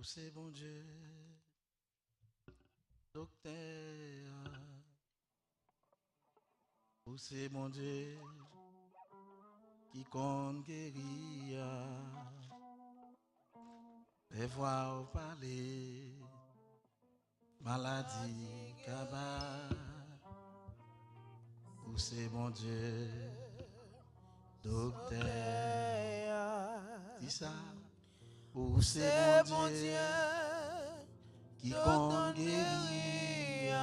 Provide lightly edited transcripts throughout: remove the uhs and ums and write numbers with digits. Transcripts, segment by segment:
c'est bon Dieu, docteur. Où c'est mon Dieu qui compte guérir. Les voix parler, maladie, cabas. Où c'est mon Dieu, docteur. Dis ça. Où c'est mon Dieu qui compte guérir.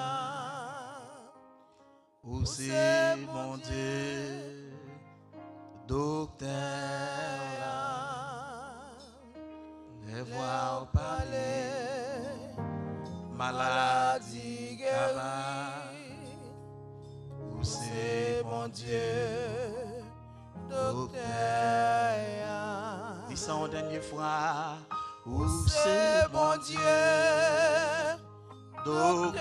Où c'est mon Dieu, docteur. Les voix parler, maladie, cabas. Où c'est mon Dieu, docteur. Dis ça en dernière fois. Où c'est mon Dieu, docteur.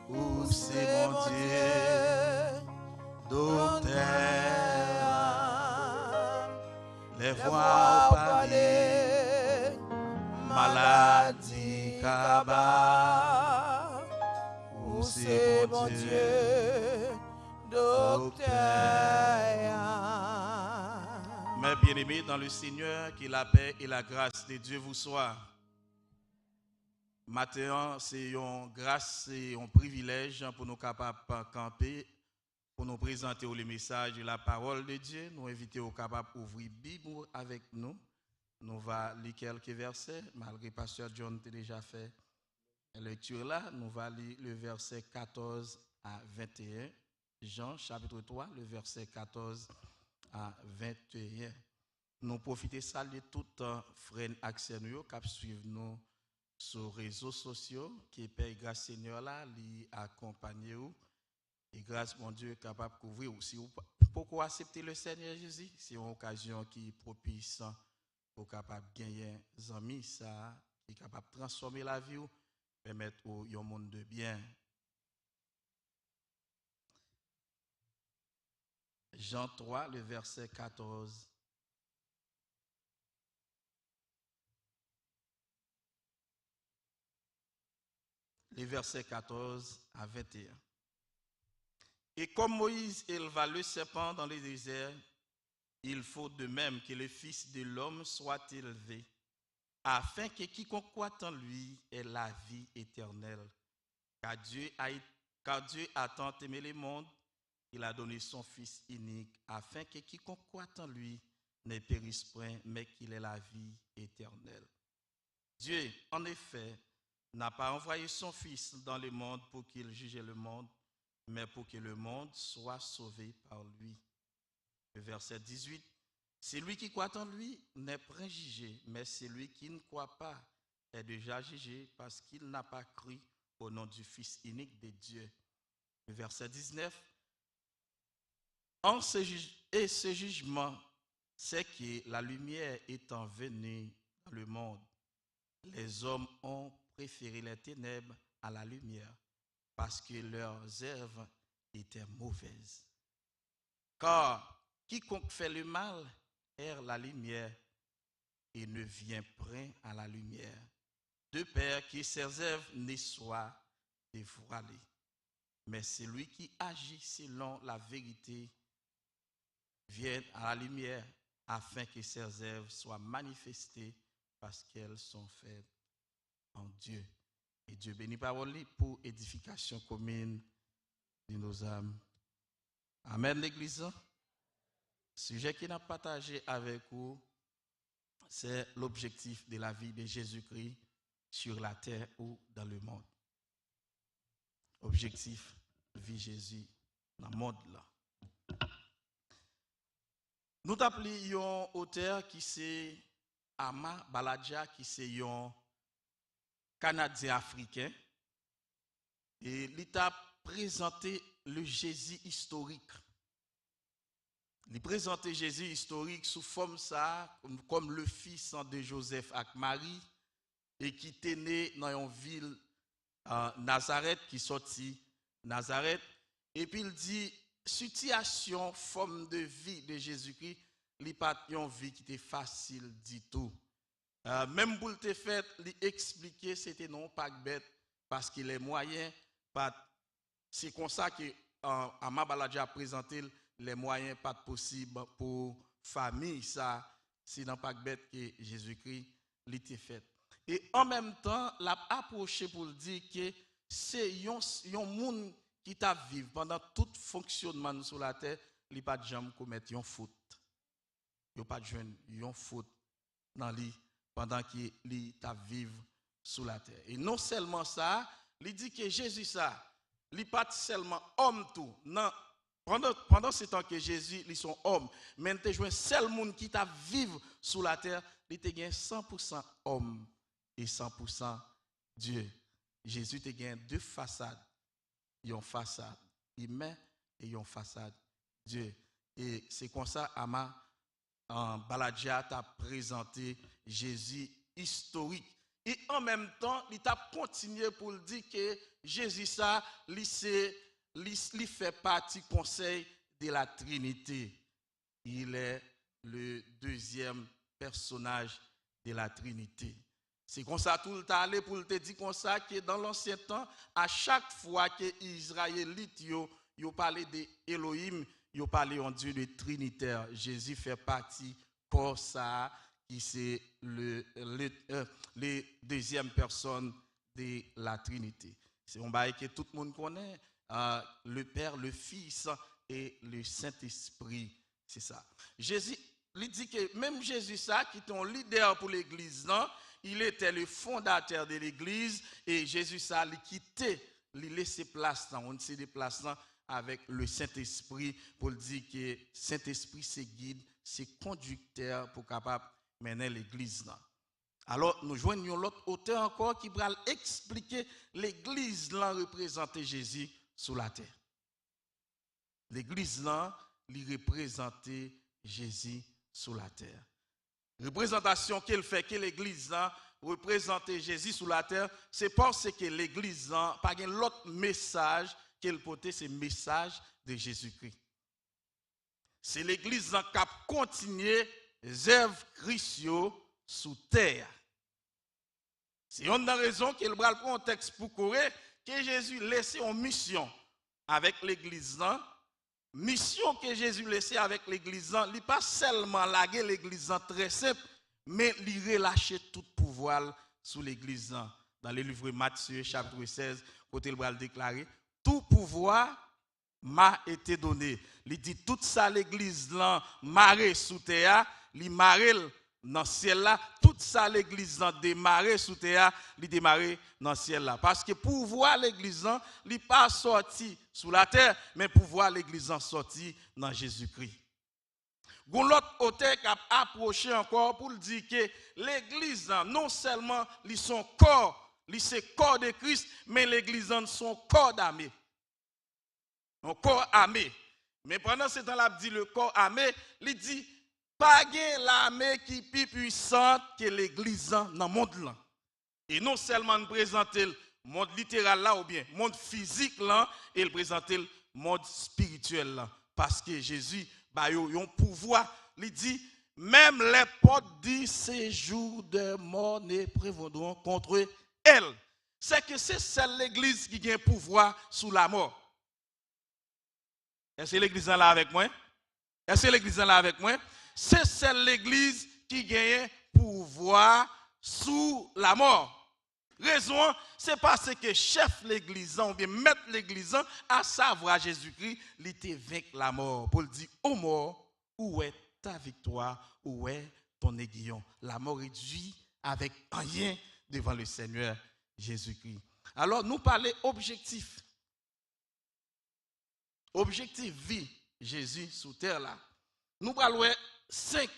Où c'est mon Dieu, docteur. Les voix parler, maladie, cabas. Où c'est mon Dieu, docteur. Mes bien-aimés dans le Seigneur, que la paix et la grâce de Dieu vous soient. Maintenant, c'est une grâce et un privilège pour nous capables de camper, pour nous présenter le message de la parole de Dieu. Nous inviter aux capables d'ouvrir la Bible avec nous. Nous allons lire quelques versets, malgré que Pasteur John a déjà fait la lecture là. Nous allons lire le verset 14 à 21. Jean chapitre 3, le verset 14 à 21. Nous profitons de saluer tout frère accès nous qui suivent nous sur les réseaux sociaux, qui Père grâce Seigneur là, li accompagner vous et grâce mon Dieu capable de couvrir aussi. Pourquoi accepter le Seigneur Jésus? C'est une occasion qui est propice pour capable gagner des amis ça, qui est capable de transformer la vie, permettre au monde de bien. Jean 3, le verset 14. Les versets 14 à 21. Et comme Moïse éleva le serpent dans le désert, il faut de même que le Fils de l'homme soit élevé, afin que quiconque croit en lui ait la vie éternelle. Car Dieu a tant aimé le monde, qu'il a donné son Fils unique, afin que quiconque croit en lui ne périsse point, mais qu'il ait la vie éternelle. Dieu, en effet, n'a pas envoyé son Fils dans le monde pour qu'il juge le monde, mais pour que le monde soit sauvé par lui. Le verset 18, celui qui croit en lui n'est point jugé, mais celui qui ne croit pas est déjà jugé parce qu'il n'a pas cru au nom du Fils unique de Dieu. Le verset 19, ce jugement, c'est que la lumière étant venue dans le monde, les hommes ont préféré les ténèbres à la lumière parce que leurs œuvres étaient mauvaises. Car quiconque fait le mal erre la lumière et ne vient point à la lumière, de peur que ses œuvres ne soient dévoilées. Mais celui qui agit selon la vérité vient à la lumière afin que ses œuvres soient manifestées parce qu'elles sont faites en Dieu. Et Dieu bénit parole pour édification commune de nos âmes. Amen l'Église. Sujet qu'il a partagé avec vous, c'est l'objectif de la vie de Jésus-Christ sur la terre ou dans le monde. Objectif de vie Jésus dans le monde là. Nous appelons un auteur qui c'est Ama Baladja, qui c'est un Canadien africain. Et il a présenté le Jésus historique. Il présente Jésus historique sous forme ça, comme le fils de Joseph et Marie, et qui était né dans une ville Nazareth, qui sortit Nazareth. Et puis il dit, situation, forme de vie de Jésus-Christ, li pas une vie qui était facile du tout. Même pour le fait, li expliquer c'était non pas bête parce que les moyens pas. C'est comme ça que Amabaladja a présenté les moyens pas possibles pour famille ça. C'est dans pas bête que Jésus-Christ l'était fait. Et en même temps, l'a approché pour dire que c'est un monde qui t'a vivre pendant tout fonctionnement sur la terre, il pas de jamais commettre une faute. Il pas de une faute dans lui pendant qu'il t'a vivre sur la terre. Et non seulement ça, il dit que Jésus ça, il pas seulement homme tout. Non, pendant ce temps que Jésus, ils sont hommes, mais il te un seul monde qui t'a vivre sur la terre, il te gagne 100% homme et 100% Dieu. Jésus te gagne deux façades. Une façade humaine et une façade Dieu. Et c'est comme ça, Baladja t'a présenté Jésus historique. Et en même temps, il t'a continué pour dire que Jésus, ça, il fait partie du conseil de la Trinité. Il est le deuxième personnage de la Trinité. C'est comme ça tout le temps allé pour te dire comme ça que dans l'ancien temps, à chaque fois que les Israélites yo parlaient d'Élohim, yo parlaient en Dieu de Trinitaire. Jésus fait partie pour ça qui c'est le deuxième personne de la Trinité. C'est un bail que tout le monde connaît, le Père, le Fils et le Saint-Esprit. C'est ça. Jésus, il dit que même Jésus ça qui est un leader pour l'église, non? Il était le fondateur de l'église et Jésus ça il quitté, il laissé place dans on s'est déplacé avec le Saint-Esprit pour dire que Saint-Esprit c'est guide, c'est conducteur pour capable mener l'église là. Alors nous joignons l'autre auteur encore qui va expliquer l'église là représenter Jésus sur la terre. L'église là il représentait Jésus sur la terre. Représentation qu'elle fait que l'église là représenter Jésus sur la terre, c'est parce que l'église là pas un autre message qu'elle portait, c'est le message de Jésus-Christ. C'est l'église là qui a continué les œuvres Christo sous terre. C'est une raison qu'elle va prendre un texte pour courir que Jésus laissait en mission avec l'église là. Mission que Jésus laissait avec l'église, il n'est pas seulement laguer l'église très simple, mais il relâcher tout pouvoir sur l'église. Dans le livre Matthieu, chapitre 16, côté il va le déclarer, tout pouvoir m'a été donné. Il dit tout ça l'église là, marée sous terre, il marée dans le ciel là, tout ça l'église là démarré sous terre, il démarré dans le ciel là. Parce que pour voir l'église là, il n'est pas sorti sous la terre, mais pour voir l'église là sorti dans Jésus-Christ. L'autre auteur qui a approché encore pour dire que l'église là, non seulement ils sont corps, ils sont corps de Christ, mais l'église là sont corps d'armée. Un corps armé. Mais pendant ce temps-là, il dit le corps armé, il dit pas l'armée qui est plus puissante que l'église dans le monde là. Et non seulement présenter le monde littéral là ou bien le monde physique là, et il présenter le monde spirituel là. Parce que Jésus, bah, il a un pouvoir, il dit, même les portes du séjour de mort ne prévaudront contre elle. C'est que c'est celle l'église qui a un pouvoir sous la mort. Est-ce que l'église est là avec moi? Est-ce que l'église est là avec moi? C'est celle l'église qui gagne pouvoir sous la mort. Raison, c'est parce que chef l'église, ou bien maître l'église, à savoir Jésus-Christ, il était vaincu la mort. Pour le dire, ô mort, où est ta victoire, où est ton aiguillon? La mort réduit avec rien devant le Seigneur Jésus-Christ. Alors, nous parlons objectif. Objectif vie, Jésus sous terre là. Nous parlons 5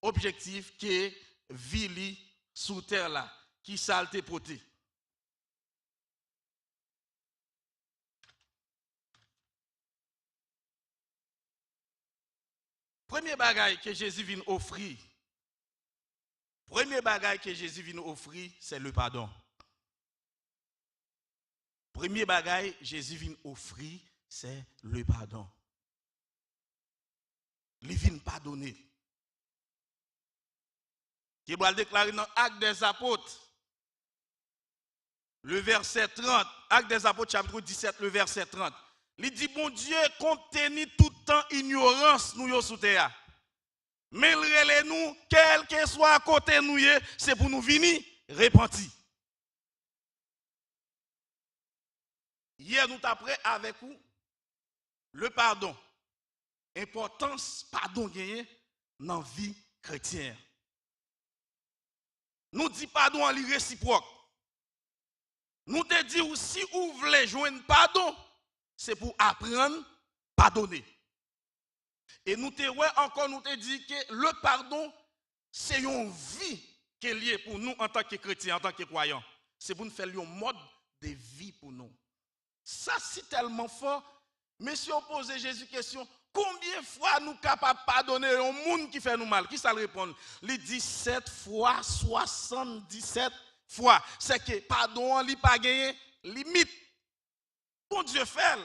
objectifs que vie sous terre là, qui salte porté. Premier bagage que Jésus vient offrir, c'est le pardon. Premier bagage Jésus vient offrir, c'est le pardon. Il vient pardonner. Qui va le déclarer dans Actes des Apôtres, le verset 30, Actes des Apôtres, chapitre 17, le verset 30. Il dit, bon Dieu, compte tenu tout temps ignorance nous sous terre. Mais il nous, quel que soit à côté nous, c'est pour nous venir repentir. Hier, nous t'apprenons avec vous le pardon. Importance pardon gagné dans la vie chrétienne. Nous dit pardon en réciproque. Nous te dit si vous voulez joindre pardon, c'est pour apprendre à pardonner. Et nous te encore nous te dit que le pardon, c'est une vie qui est liée pour nous en tant que chrétiens, en tant que croyants. C'est pour nous faire un mode de vie pour nous. Ça, c'est tellement fort. Monsieur pose Jésus question, combien de fois nous sommes capables de pardonner un monde qui fait nous mal? Qui ça le répond? Il dit 7 fois, 77 fois. C'est que pardon, il n'a pas gagné limite. Bon Dieu fait.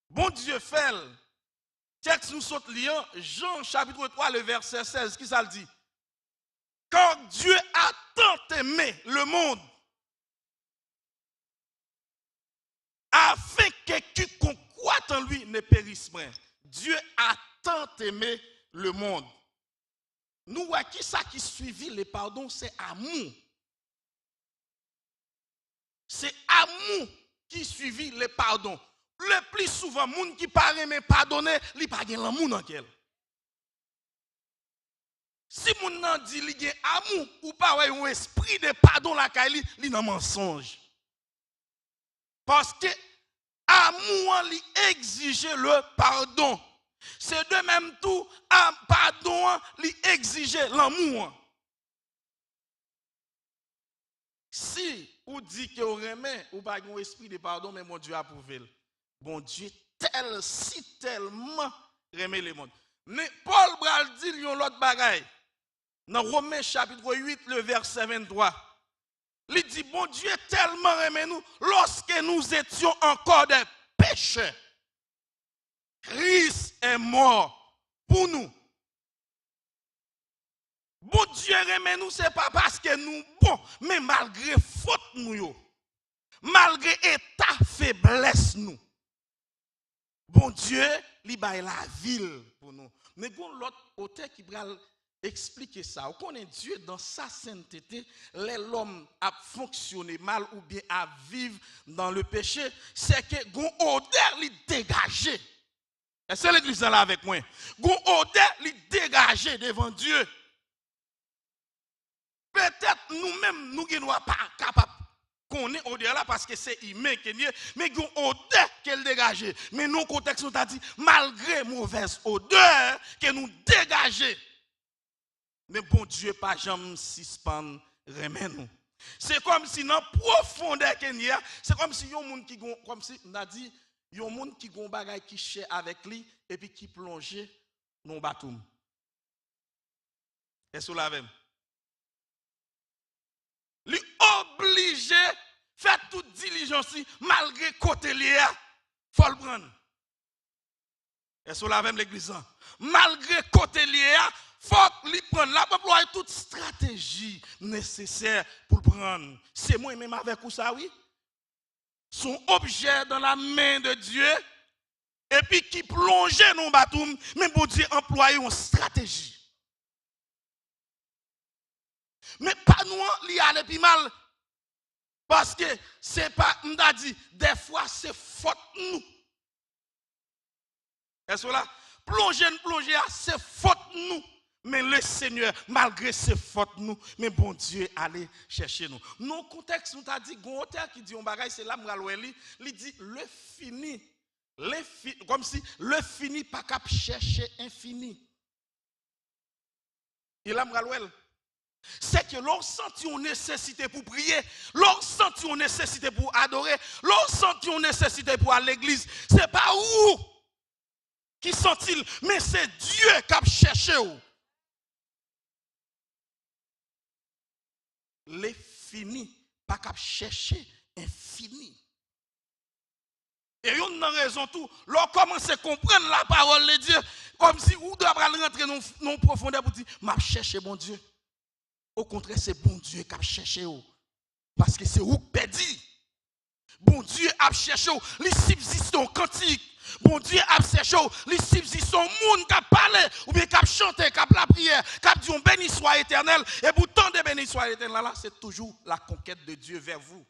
Bon Dieu fait. Texte nous saute liant, Jean chapitre 3, le verset 16, qui ça le dit? Car Dieu a tant aimé le monde, afin que quiconque croit en lui ne périsse point. Dieu a tant aimé le monde. Nous, qui ça qui suivit le pardon, c'est amour. C'est amour qui suivit le pardon. Le plus souvent, les gens qui parlent mais pardonner, ils ne pas l'amour dans quel. Si les gens disent qu'ils ont amour ou pas un esprit de pardon, ils sont mensonge. Parce que l'amour exige le pardon. C'est de même tout, pardon exige l'amour. Si vous dites que vous aimez, ou pas un esprit de pardon, mais mon Dieu a approuvé. Bon Dieu tellement aimé le monde. Mais Paul Bral dit l'autre bagaille. Dans Romains chapitre 8, le verset 23. Il dit, bon Dieu tellement aimé nous, lorsque nous étions encore des pécheurs, Christ est mort pour nous. Bon Dieu aimé nous, ce n'est pas parce que nous bon, mais malgré faute nous, malgré état faiblesse nous. Bon Dieu, il a la ville pour nous. Mais il y a l'autre auteur qui va expliquer ça. On connaît Dieu dans sa sainteté, l'homme a fonctionné mal ou bien a vivre dans le péché, c'est que gon odeur li dégagé. Est-ce que l'église est là avec moi? Gon odeur li dégagé devant Dieu. Peut-être nous-mêmes nous ne sommes pas capables qu'on est odeur là parce que c'est humain mais gon odeur qu'elle dégage. Mais nous contexte nous a dit malgré mauvaise odeur que nous dégager. Mais bon Dieu, pas jamais suspend remet nous. C'est comme si dans profondeur Kenya, c'est comme si yon monde qui comme si on a dit yon monde qui gon bagay qui cher avec lui et puis qui plonge dans bateau. Est-ce que vous l'avez? Lui obligé faire toute diligence malgré côté lié, faut le prendre. Est-ce que vous l'avez l'église? Malgré côté lié, faut lui prendre la employer toute stratégie nécessaire pour le prendre. C'est moi-même avec vous ça, oui. Son objet dans la main de Dieu et puis qui plonge dans le bateau, mais pour Dieu employer une stratégie. Mais pas nous, il y a le plus mal. Parce que c'est pas, on a dit, des fois c'est faute nous. Est-ce que là? Plonger, c'est faute nous. Mais le Seigneur, malgré ses fautes, nous, mais bon Dieu, allez chercher nous. Nos contexte, nous t'a dit, un auteur qui dit un bagage, c'est là, il dit, le fini, comme si le fini pas cap chercher infini. Il a c'est que l'on sentit une nécessité pour prier, l'on sentit une nécessité pour adorer, l'on sentit une nécessité pour aller à l'église. C'est pas où qui sont-ils, mais c'est Dieu qui a cherché où. Les finis, pas qu'à chercher infini. Et une raison tout, l'on commence à comprendre la parole de Dieu, comme si on doit rentrer dans la profondeur pour dire, m'a cherché bon Dieu. Au contraire, c'est bon Dieu qui a cherché. Parce que c'est où perdu. Bon Dieu a cherché, les subsistants cantiques. Bon Dieu a cherché, les subsistants monde qui a parlé, ou bien qui a chanté, qui a la prière, qui a dit on béni soit éternel. Et pour tant de béni soit éternel, là, c'est toujours la conquête de Dieu vers vous.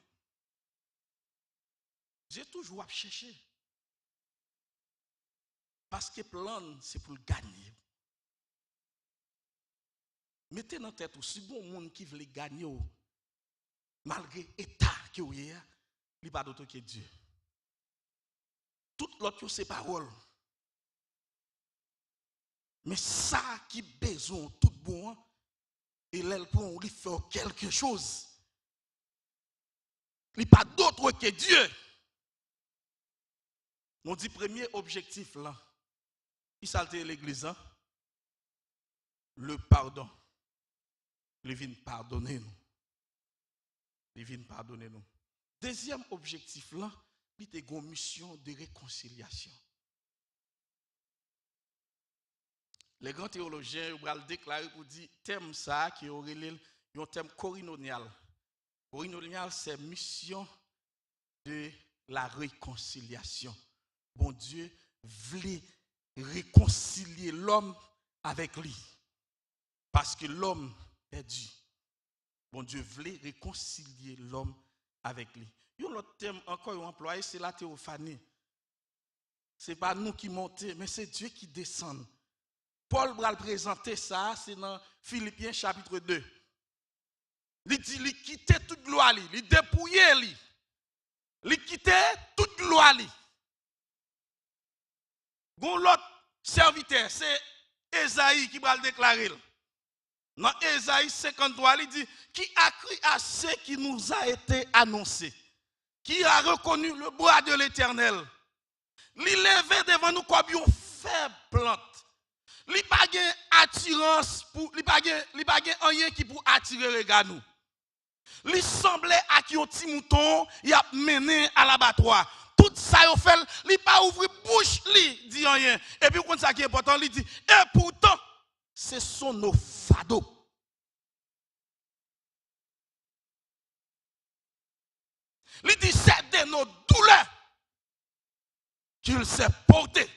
Dieu toujours à chercher. Parce que plan, c'est pour le gagner. Mettez dans la tête, si bon monde qui veut gagner, malgré l'état que vous avez, il n'y a pas d'autre que Dieu. Tout l'autre, c'est parole. Mais ça qui besoin tout bon, et là, pour lui faire quelque chose. Il n'y a pas d'autre que Dieu. On dit premier objectif là. Qui s'alté l'église, hein? Le pardon. Il vient pardonner nous. Il vient pardonner nous. Deuxième objectif là, il y a une mission de réconciliation. Les grands théologiens vont déclarer pour dire thème ça qui aurait un thème corinonial. Corinonial, c'est mission de la réconciliation. Bon Dieu voulait réconcilier l'homme avec lui. Parce que l'homme est Dieu. Bon Dieu voulait réconcilier l'homme avec lui. Il y a un autre thème encore employé, c'est la théophanie. Ce n'est pas nous qui montons, mais c'est Dieu qui descend. Paul va le présenter ça, c'est dans Philippiens chapitre 2. Il dit, il quittait toute gloire, il dépouillait, il quittait toute gloire. Bon, l'autre serviteur, c'est Ésaïe qui va le déclarer. Dans Ésaïe 53, il dit, qui a cru à ce qui nous a été annoncé, qui a reconnu le bras de l'Éternel, il levé devant nous comme une faible plante. Il n'y a pas d'attirance, il n'y a pas rien qui pour attirer les regard nous. Il semblait à qui un petit mouton, il a mené à l'abattoir. Tout ça, il fait, il n'a pas ouvert bouche, il dit rien. Et puis, quand ça qui est important, il dit, et pourtant, ce sont nos fardeaux. Il dit, c'est de nos douleurs qu'il s'est porté.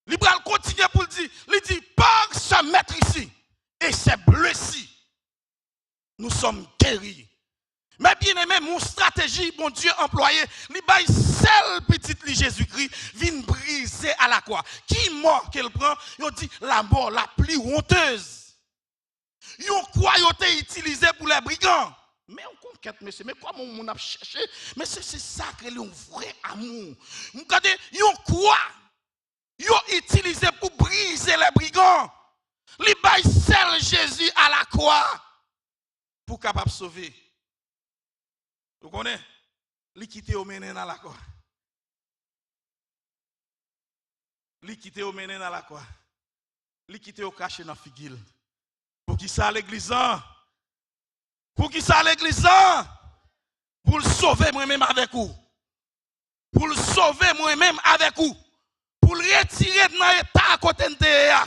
Il va continuer pour le dire, il dit, par sa maître ici, et ses blessés, nous sommes guéris. Mais bien aimé, mon stratégie, mon Dieu employé, il baille seul petit Jésus-Christ, vient briser à la croix. Qui mort qu'elle prend? Il dit la mort la plus honteuse. Yon croix yon été utilisé pour les brigands. Mais on conquête, monsieur, mais comment on a cherché? Mais c'est ça que est un vrai amour. Regardez, yon croix, yon utilisé pour briser les brigands. Il baille seul Jésus à la croix pour capable sauver. Vous connaissez? Li quitte au menen à la croix. Li quitte au menen à la croix. Li quitte au caché dans figil. Pour qui ça l'église? Pour qui ça l'église? Pour le sauver moi-même avec vous. Pour le sauver moi-même avec vous. Pour le retirer de l'état à côté de terre.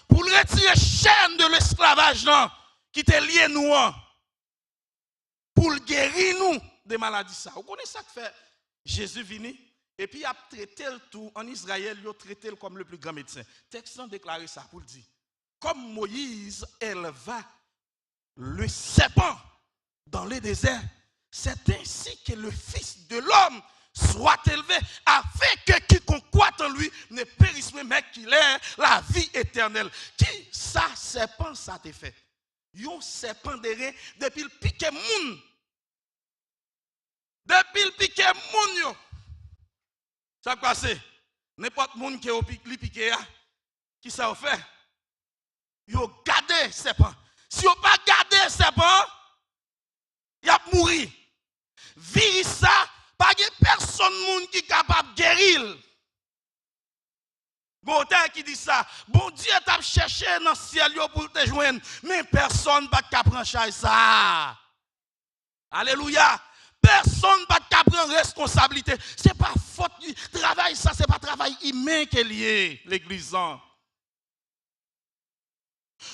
Pour le retirer chaîne de l'esclavage qui te lié nous. Pour le guérir nous des maladies ça. Vous connaissez ça que fait Jésus venu et puis il a traité le tout en Israël, il a traité le comme le plus grand médecin. Texte a déclaré ça pour le dire. Comme Moïse éleva le serpent dans le désert, c'est ainsi que le Fils de l'homme soit élevé afin que quiconque croit en lui ne périsse pas mais qu'il ait la vie éternelle. Qui ça serpent ça te fait? Yon serpent derrière depuis le piqué moun. Depuis le piqué moun yo. Ça passe. N'importe moun qui est piqué qui ça fait? Yo gardé serpent. Si yo pas gardé serpent, y a mourir. Virus ça, pas de personne moun qui capable de guérir. Bon qui dit ça, bon Dieu t'a cherché dans le ciel pour te joindre, mais personne pas capable prendre ça. Alléluia. personne ne peut prendre responsabilité. Ce n'est pas faute du travail, ça, ce n'est pas travail humain qui est lié, l'église.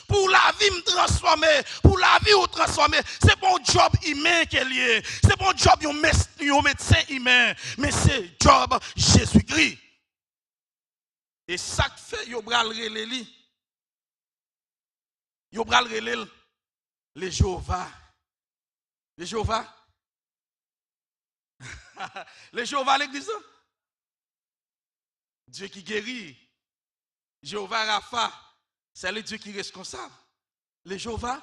Pour la vie me transformer, pour la vie ou transformer, c'est pas un job humain qui est lié. C'est pas un job un médecin humain, mais c'est job Jésus-Christ. Et ça fait yo bral relé yo bral relé les Jéhovah. Les Jéhovah. Les Jéhovah l'église. Dieu qui guérit. Jéhovah Rapha. C'est le Dieu qui est responsable. Les Jéhovah.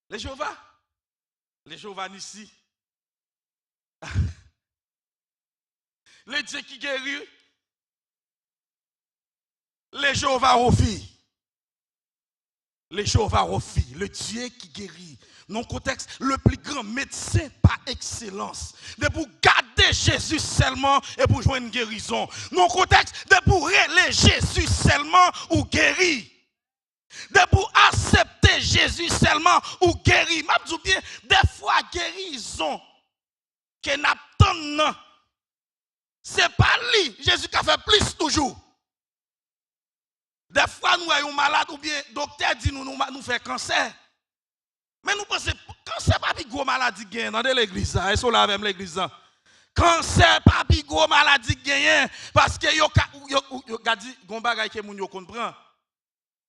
Les Jéhovah. Les Jéhovah Nissi. Le Dieu qui guérit. Les Jéhovah Rofi. Les Jéhovah Rofi. Le Dieu qui guérit. Dans le contexte, le plus grand médecin par excellence. De pour garder Jésus seulement et pour jouer une guérison. Dans le contexte, de pour relayer Jésus seulement ou guérir. De pour accepter Jésus seulement ou guérir. Je dis bien, des fois, guérison, que n'attend, c'est pas lui. Jésus qui a fait plus toujours. Des fois, nous sommes malades ou bien, le docteur dit nous fait cancer. Mais nous pensons, cancer pas une grosse maladie gagne dans l'église. Et ça là avec l'église. Cancer pas une grosse maladie gagne parce que yo dit gon bagay que moun yo comprend.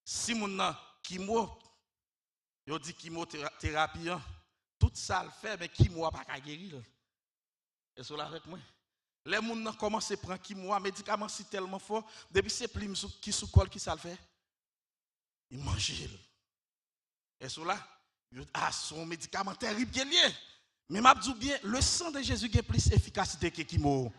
Si moun nan chimo, yo dit chimiothérapie, tout ça le fait mais chimo pas ka guérir. Et ça là avec moi. Les moun nan commence à prendre chimo, médicament si tellement fort, depuis c'est plim qui sous col qui ça le fait. Il mange. Et ça là son médicament terrible qui est lié. Mais je dis bien, le sang de Jésus a plus d'efficacité que chimo.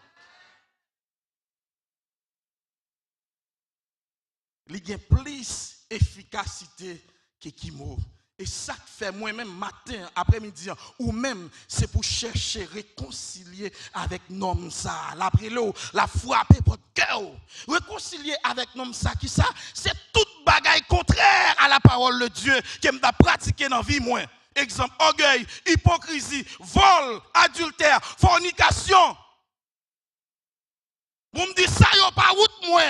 Il a plus d'efficacité que chimo. Et ça fait moi-même matin, après-midi, ou même c'est pour chercher, réconcilier avec l'homme ça. La frapper pour le cœur. Réconcilier avec l'homme ça, qui ça? C'est toute bagaille contraire à la parole de Dieu qui m'a pratiqué dans la vie. Moi. Exemple, orgueil, hypocrisie, vol, adultère, fornication. Vous me dites ça, yo pas route moi.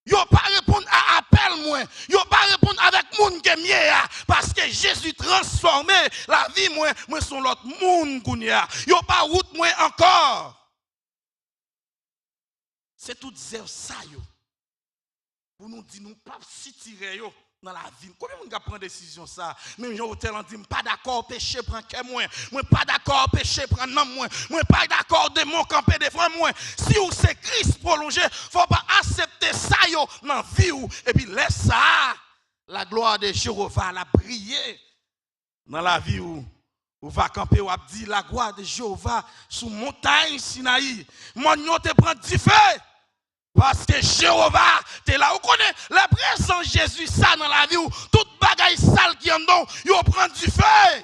Yo pas répondre à appel moi. Yo pas répondre avec moun que mieux parce que Jésus transformé la vie moi son l'autre moun kounya. Yo pas route moi encore. C'est tout ça yo. Pour nous dire nous pas si tirer yo dans la vie. Combien de gens prennent décision ça? Même yo hôtel on dit pas d'accord péché prend que moi pas d'accord péché prend non moi pas d'accord démon camper devant moi. Si ou c'est Christ prolongé, faut pas accepter ça yo dans vie ou et puis laisse ça la gloire de Jéhovah la briller dans la vie ou va camper ou dit la gloire de Jéhovah sous montagne Sinaï. Mon yo te prend du feu. Parce que Jéhovah, tu es là. Vous connaissez la présence de Jésus, ça dans la vie, où toute bagaille sale qui en don, il prend du feu.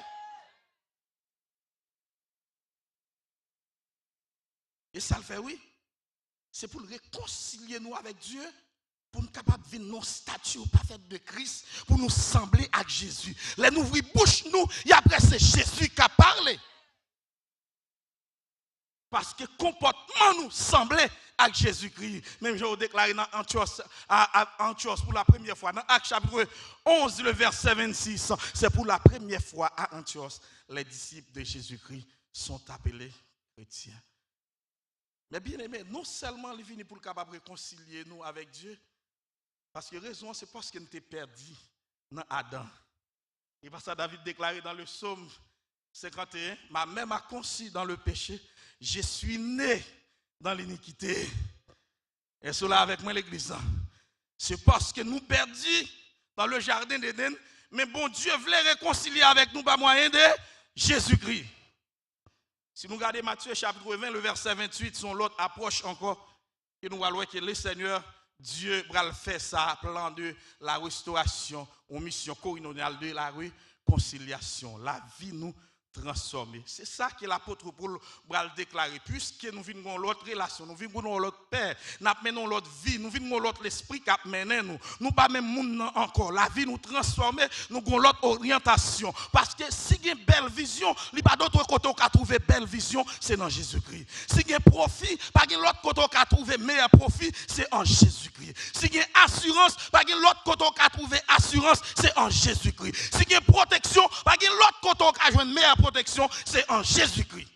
Et ça le fait, oui. C'est pour réconcilier nous avec Dieu, pour nous capables de vivre nos statuts parfaits de Christ, pour nous sembler à Jésus. Les nous ouvrir bouche, nous, et après c'est Jésus qui a parlé. Parce que comportement nous semblait à Jésus-Christ. Même je vous déclare dans Antioche pour la première fois. Dans Actes chapitre 11, le verset 26, c'est pour la première fois à Antioche, les disciples de Jésus-Christ sont appelés chrétiens. Mais bien aimé, non seulement il vient pour le capable de réconcilier nous avec Dieu, parce que raison, c'est parce que nous sommes perdus dans Adam. Et parce que David déclaré dans le psaume 51, ma mère m'a conçu dans le péché. Je suis né dans l'iniquité. Et cela avec moi l'église. C'est parce que nous perdus dans le jardin d'Éden, mais bon Dieu voulait réconcilier avec nous par moyen de Jésus-Christ. Si nous regardons Matthieu chapitre 20, le verset 28, son l'autre approche encore, et nous voyons que le Seigneur, Dieu, va faire ça, plan de la restauration, aux missions corinoniale de la réconciliation. La vie nous transformer. C'est ça que l'apôtre Paul va le déclarer. Puisque nous vivons l'autre relation, nous vivons l'autre paix, nous menons l'autre vie, nous vivons l'autre esprit qui mène nous. Nous pas même monde encore. La vie nous transforme, nous avons l'autre orientation. Parce que si il y a une belle vision, il n'y a pas d'autre côté qui a trouvé belle vision, c'est dans Jésus-Christ. Si il y a un profit, pas de l'autre côté qui a trouvé meilleur profit, c'est en Jésus-Christ. Si il y a assurance, pas de l'autre côté qui a trouvé assurance, c'est en Jésus-Christ. Si il y a protection, pas de l'autre côté qui a joué une meilleure protection, c'est en Jésus-Christ.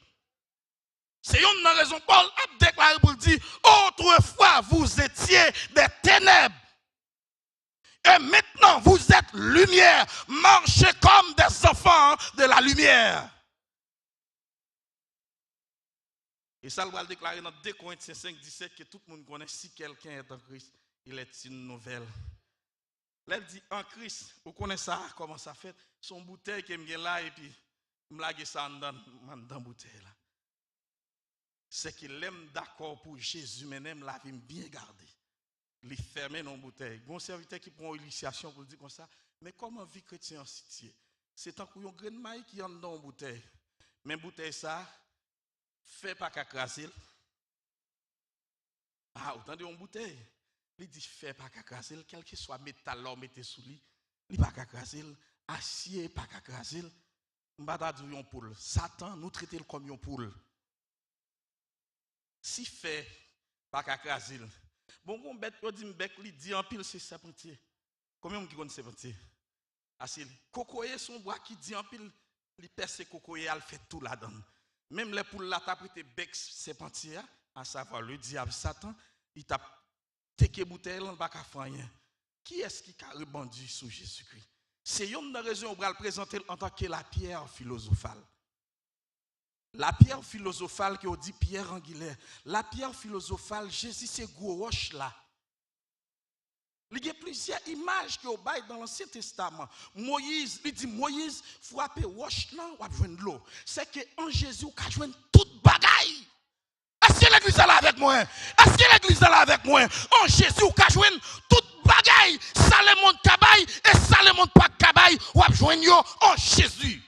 C'est une raison Paul a déclaré pour dire, autrefois vous étiez des ténèbres. Et maintenant vous êtes lumière. Marchez comme des enfants de la lumière. Et ça, il va le déclarer dans 2 Corinthiens 5, 17, que tout le monde connaît, si quelqu'un est en Christ, il est une nouvelle. Là, il dit en Christ, vous connaissez ça, comment ça fait? Son bouteille qui est là, et puis, il me l'a ça dans la bouteille. Là. C'est qu'il aime d'accord pour Jésus, mais aime la vie bien gardée. Il ferme dans la bouteille. Bon serviteur qui prend une initiation pour dire comme ça, mais comment vie chrétien en cité? C'est un couillon grain de maïs qui entre dans la bouteille. Mais la bouteille, ça, fait pas qu'à craser. Ah, autant de une bouteille. Il dit, fait pas qu'à craser. Quel que soit métal, l'homme mettez sous lui. Il pas qu'à craser. Acier, pas qu'à craser. M'bata dit une poule. Satan, nous traitons comme une poule. Si fait, pas qu'à craser. Bon, on bête, on dit, il dit en pile, c'est serpentier. Combien de gens connaissent serpentier? Asile. Cocoyer, son bois qui dit en pile, il perce cocoyer, elle fait tout là-dedans. Même les poules là, t'as prêté bec serpentier, à savoir le diable Satan, il t'a téké bouteille, on va pas faire rien. Qui est-ce qui a rebondi sur Jésus-Christ? C'est une raison pour le présenter en tant que la pierre philosophale. La pierre philosophale qui on dit pierre angulaire. La pierre philosophale, Jésus c'est gros roche là. Il y a plusieurs images qui ont bail dans l'Ancien Testament. Moïse, il dit Moïse frappe roche là, ou a besoin de l'eau. C'est que en Jésus on a joindre toute bagaille. Est-ce que l'église est là avec moi? Est-ce que l'église est là avec moi? En Jésus on a joindre toute bagaille. Ça le monde cabaye et ça le monde pas cabaye, ou a joindre yo en Jésus.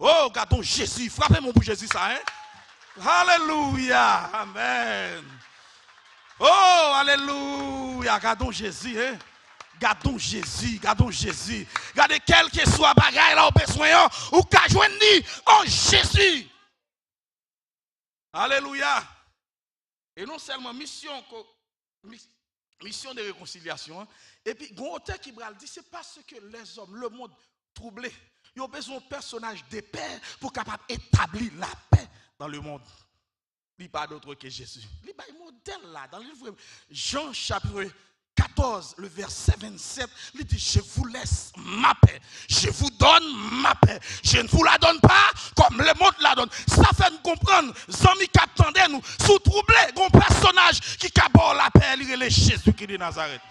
Oh, regardons Jésus. Frappez-moi pour Jésus ça, hein? Alléluia. Amen. Oh, alléluia. Regardons Jésus, hein? Gardons Jésus, gardons Jésus. Regardez quel que soit bagaille là au besoin, ou qu'à joindre en Jésus. Alléluia. Et non seulement mission de réconciliation, hein? Et puis, un auteur qui dit, c'est parce que les hommes, le monde troublé, ils ont besoin de personnages de paix pour capable établir la paix dans le monde. Il n'y a pas d'autre que Jésus. Il y a un modèle là, dans le livre Jean chapitre 14, le verset 27, il dit, je vous laisse ma paix, je vous donne ma paix, je ne vous la donne pas comme le monde la donne. Ça fait nous comprendre, amis qui attendaient nous, sous troublé, un personnage qui cabore la paix, il est Jésus qui est de Nazareth.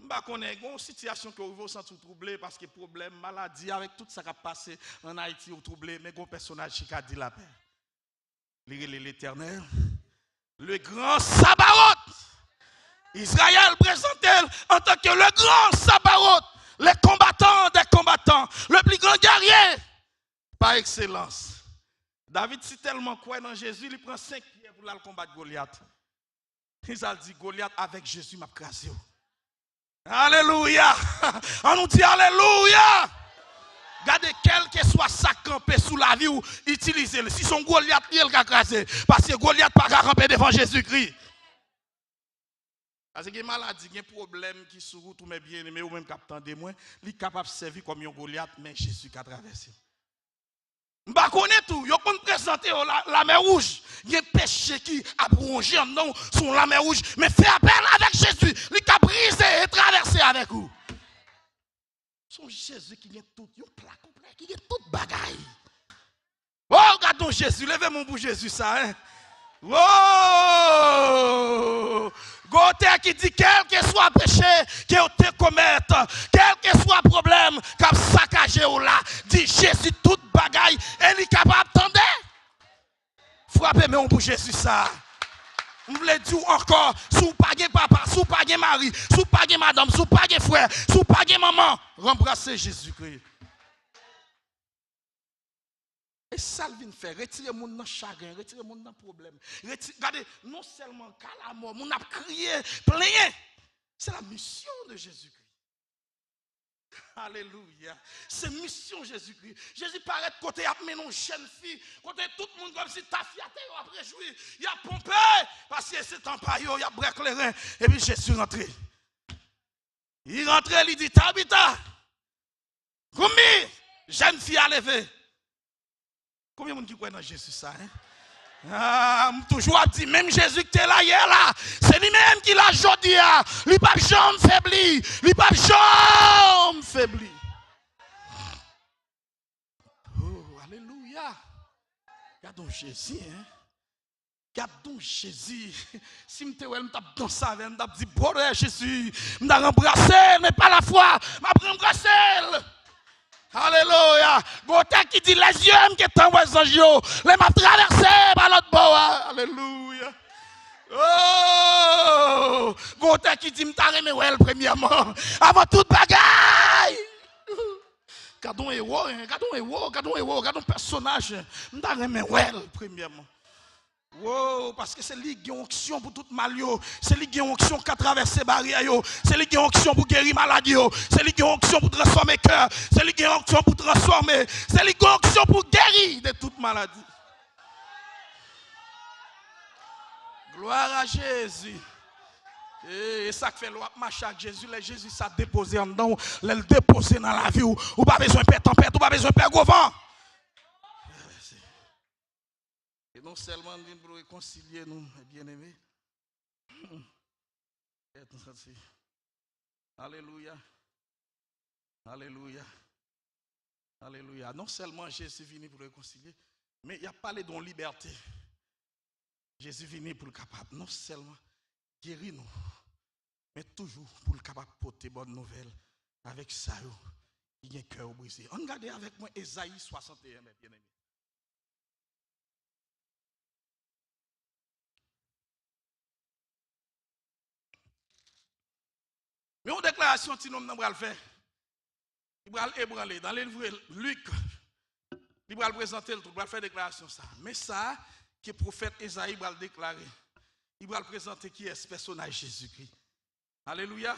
Je connais une situation que vous sentez troublé parce que problème, maladie, avec tout ça qui a passé en Haïti, vous troublé, mais un personnage qui a dit la paix. L'Éternel, le grand Sabaoth. Israël présenté en tant que le grand Sabaoth, les combattants des combattants, le plus grand guerrier par excellence. David, si tellement quoi dans Jésus, il prend 5 pierres pour aller combattre Goliath. Il a dit Goliath avec Jésus m'a crasé. Alléluia. On nous dit Alléluia. Regardez quel que soit ça campé sous la vie ou utilisez-le. Si son Goliath, il a crasé. Parce que Goliath n'a pas campé devant Jésus-Christ. Parce qu'il y a une maladie, il y a un problème qui se route ou mes bien-aimés ou même captant des moins, il est capable de servir comme un Goliath, mais Jésus qui a traversé. Je ne connais tout. Je peux présenter la mer rouge. Il y a un péché qui a rongé en nom sur la mer rouge. Mais fais appel avec Jésus. Il a brisé et traversé avec vous. C'est Jésus qui a tout. Il y a un plat complet qui a toute bagaille. Oh, regardons Jésus. Levez mon bout Jésus, ça. Hein? Oh! Côté qui dit quel que soit péché que vous te commettez, quel que soit problème comme saccagé ou là, dit Jésus toute bagaille et il est capable d'entendre. Frappez-moi pour Jésus ça. Je voulais dire encore, sous pas papa, sous pas mari, sous pas madame, sous pas frère, sous pas maman, rembrassez Jésus-Christ. Et ça vient faire, retirer mon dans chagrin, retirer mon dans problème. Regardez, non seulement qu'à la mort, mon a crié, plaigné. C'est la mission de Jésus-Christ. Alléluia. C'est mission Jésus-Christ. Jésus paraît de côté, il a mené une jeune fille, côté tout le monde comme si ta fille a après joué. Il a pompé, parce que c'est un paillot, il a break les reins. Et puis Jésus rentré. Il rentre, il dit, Tabitha, combien jeune fille a levé? Combien de monde qui croit dans Jésus ça? Toujours dit, même Jésus qui était là hier là, c'est lui-même qui l'a jodi. Il n'a pas jamais faibli. Il n'a pas jamais faibli. Oh, alléluia. Regardons Jésus. Regardons Jésus. Si je me tape dans ça, je me tape dit, bon Jésus, je me embrasser, mais pas la foi, je embrasser. Alléluia. Gote qui dit les yeux qui sont en voisin, les m'a traversé par l'autre bord. Alléluia. Oh, Gote qui dit m'ta remé well premièrement avant toute bagaille. Gardons héros, gardons personnage. M'ta remé well premièrement. Wow, parce que c'est lui qui a onction pour toute malio, c'est lui qui a onction qui a traversé barrière, c'est lui qui a onction pour guérir maladie, c'est lui qui a onction pour transformer cœur, c'est lui qui a onction pour transformer, c'est lui qui a onction pour guérir de toute maladie. Gloire à Jésus. Et ça fait l'eau marche avec Jésus, Jésus s'est déposé en dedans, le déposé dans la vie, ou pas besoin de faire tempête, ou pas besoin de faire gros vent. Et non seulement nous pour réconcilier nous, bien-aimés. Alléluia. Alléluia. Alléluia. Non seulement Jésus est venu pour réconcilier, mais il a parlé de liberté. Jésus est venu pour le capable, non seulement guérir nous, mais toujours pour le capable de porter bonne nouvelle avec ça, il y a un cœur brisé. Regardez avec moi Ésaïe 61, mes bien-aimés. Mais une déclaration, si nous va le faire, il va ébranler. Dans le livre Luc, il va le présenter, il va faire déclaration ça. Mais ça, que le prophète Ésaïe va le déclarer. Il va le présenter qui est ce personnage Jésus-Christ. Alléluia.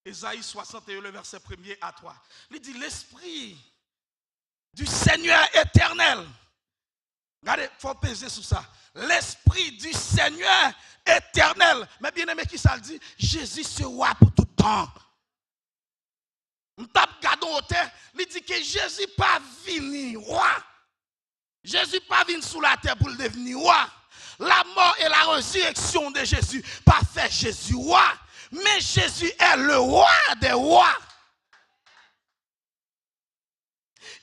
Ésaïe 61, le verset 1er à 3. Il dit, l'esprit du Seigneur éternel. Regardez, il faut peser sur ça. L'esprit du Seigneur éternel. Mais bien aimé, qui ça le dit? Jésus sera pour tout temps. On tape gardon au terre. Il dit que Jésus pas venu roi. Jésus pas venu sous la terre pour le devenir roi. La mort et la résurrection de Jésus pas fait Jésus roi. Mais Jésus est le roi des rois.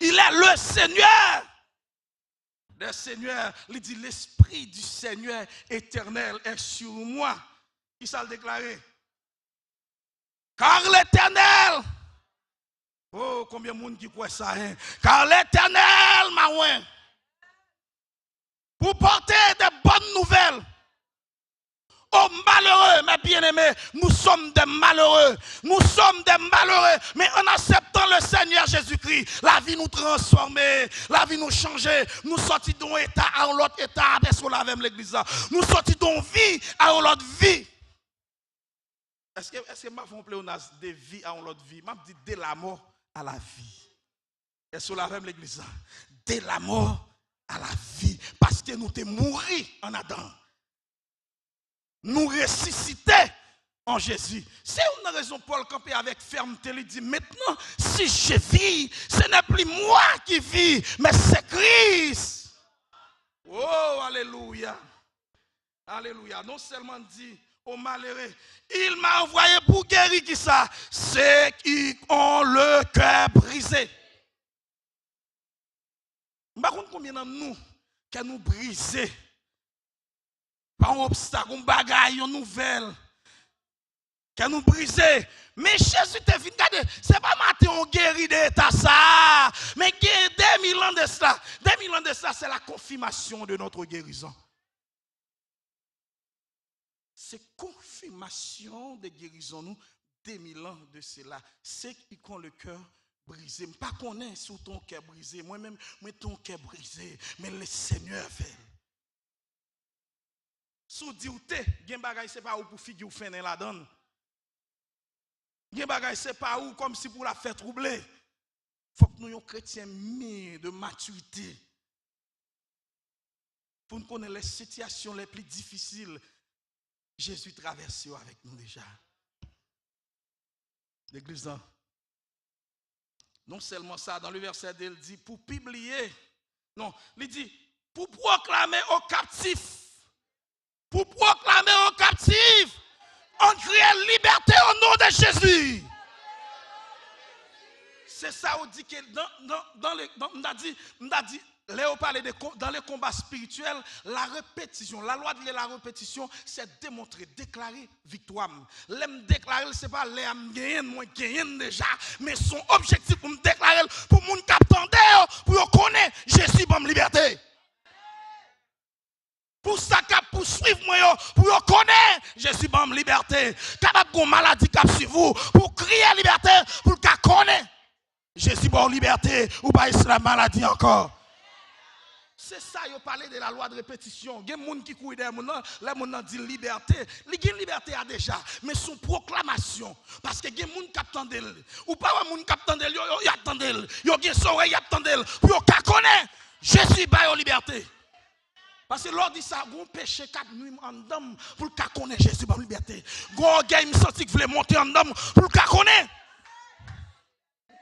Il est le Seigneur. Le Seigneur, il dit l'esprit du Seigneur éternel est sur moi. Qui ça le déclaré? Car l'éternel, oh combien de monde qui croit ça, hein? Car l'éternel m'a oint pour porter de bonnes nouvelles. Oh malheureux, mes bien-aimés, nous sommes des malheureux. Nous sommes des malheureux. Mais en acceptant le Seigneur Jésus-Christ, la vie nous transforme, la vie nous change. Nous sortons d'un état à un autre état. Parce qu'on l'avait l'église. Nous sortons d'une vie à une autre vie. Est-ce que ma femme pléonase de vie à une autre vie? M'a dit de la mort à la vie. Est-ce qu'on l'avait l'église? De la mort à la vie. Parce que nous sommes morts en Adam. Nous ressusciter en Jésus. C'est une raison pour le camper avec fermeté. Il dit maintenant, si je vis, ce n'est plus moi qui vis, mais c'est Christ. Oh, alléluia. Alléluia. Non seulement dit aux malheureux, il m'a envoyé pour guérir qui ça? Ceux qui ont le cœur brisé. Par contre, combien de nous qui nous brisé? Par un obstacle, un bagaille, une nouvelle. Qui nous brisé. Mais Jésus te venu. Regardez, ce n'est pas matin on guérit d'état ça. Mais 2000 ans de cela. 2000 ans de cela, c'est la confirmation de notre guérison. c'est confirmation de guérison nous 2000 ans de cela. C'est qui ont le cœur brisé. Pas qu'on est sur ton cœur brisé. Moi-même, moi ton cœur brisé. Mais le Seigneur fait. Sous dit ou te, gen bagay c'est pas où pour figure fin dans la donne. Gen bagay c'est pas où comme si pour la faire troubler. Faut que nous soyons chrétiens de maturité. Pour nous connaître les situations les plus difficiles. Jésus traverse avec nous déjà. L'église, non seulement ça, dans le verset 2, il dit pour publier, non, il dit pour proclamer aux captifs, on crie liberté au nom de Jésus. C'est ça, on dit que on a dit, Léo parlait dans les combats spirituels, la répétition, la loi de la répétition, c'est démontrer, déclarer victoire. L'aime déclarer, c'est pas l'aime gagner, moi gagner déjà, mais son objectif pour me déclarer, pour mon capteur, pour connaître, Jésus pour me liberté. Pour ça cap poursuivre moi pour connaître Jésus pour me liberté. Capable de maladie cap sur vous, pour crier liberté, pour qu'à connaître Jésus pour liberté ou pas la maladie encore. C'est ça, il parlait de la loi de répétition. Il y a des gens qui courent derrière moi, les gens dit liberté. Il y a liberté déjà, mais son proclamation. Parce que il y a des gens qui attendent. Ou pas des gens qui attendent, ils attendent. Il y a des gens qui attendent. Pour qu'ils connaissent Jésus pour liberté. Parce que l'on dit ça, vous péché 4 nuits en dame pour qu'ils connaissent Jésus pour liberté. Vous avez senti que vous voulez monter en dame pour qu'ils connaissent.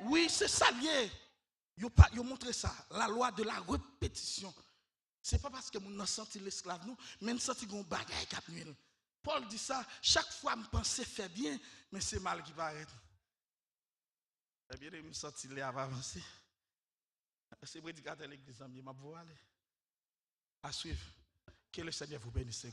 Oui, c'est ça lié. Yo montre ça, la loi de la répétition. C'est pas parce que nous avons senti l'esclave nous, mais nous senti qu'on bagaille cap nuit. Paul dit ça, chaque fois me penser faire bien, mais c'est mal qui paraît. Eh bien, je me senti là avant avancer. C'est prédicateur de l'église, je vais aller. À suivre. Que le Seigneur vous bénisse.